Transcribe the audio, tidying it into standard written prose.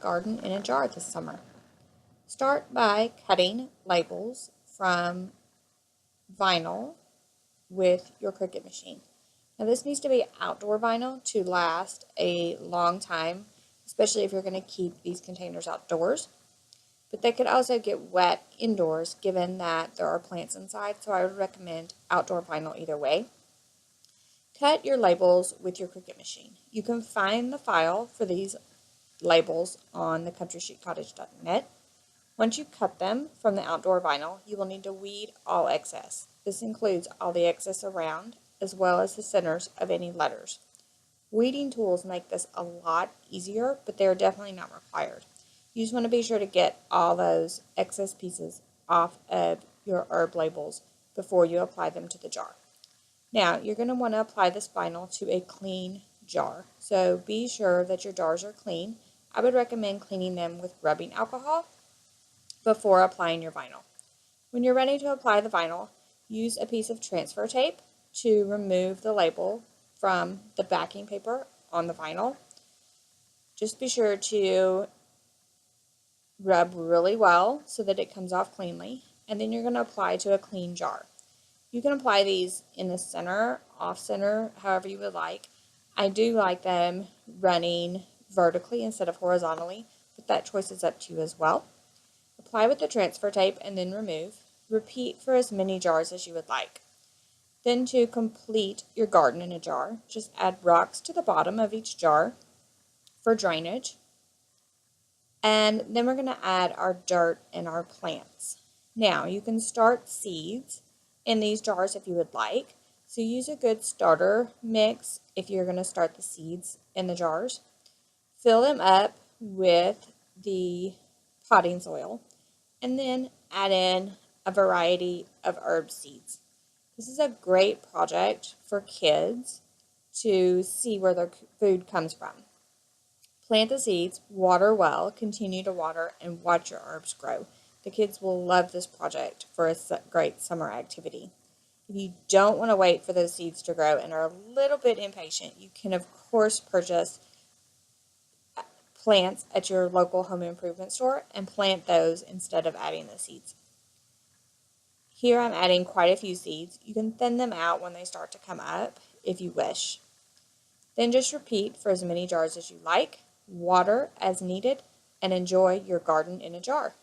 garden in a jar this summer. Start by cutting labels from vinyl with your Cricut machine. Now this needs to be outdoor vinyl to last a long time, especially if you're going to keep these containers outdoors. But they could also get wet indoors given that there are plants inside, so I would recommend outdoor vinyl either way. Cut your labels with your Cricut machine. You can find the file for these labels on the countrysheetcottage.net. Once you cut them from the outdoor vinyl, you will need to weed all excess. This includes all the excess around, as well as the centers of any letters. Weeding tools make this a lot easier, but they are definitely not required. You just want to be sure to get all those excess pieces off of your herb labels before you apply them to the jar. Now, you're going to want to apply this vinyl to a clean jar. So be sure that your jars are clean. I would recommend cleaning them with rubbing alcohol before applying your vinyl. When you're ready to apply the vinyl, use a piece of transfer tape to remove the label from the backing paper on the vinyl. Just be sure to rub really well so that it comes off cleanly, and then you're going to apply to a clean jar. You can apply these in the center, off center, however you would like. I do like them running vertically instead of horizontally, but that choice is up to you as well. Apply with the transfer tape and then remove. Repeat for as many jars as you would like. Then to complete your garden in a jar, just add rocks to the bottom of each jar for drainage. And then we're going to add our dirt and our plants. Now you can start seeds in these jars if you would like. So use a good starter mix if you're going to start the seeds in the jars. Fill them up with the potting soil and then add in a variety of herb seeds. This is a great project for kids to see where their food comes from. Plant the seeds, water well, continue to water, and watch your herbs grow. The kids will love this project for a great summer activity. If you don't want to wait for those seeds to grow and are a little bit impatient, you can of course purchase plants at your local home improvement store and plant those instead of adding the seeds. Here I'm adding quite a few seeds. You can thin them out when they start to come up if you wish. Then just repeat for as many jars as you like, water as needed, and enjoy your garden in a jar.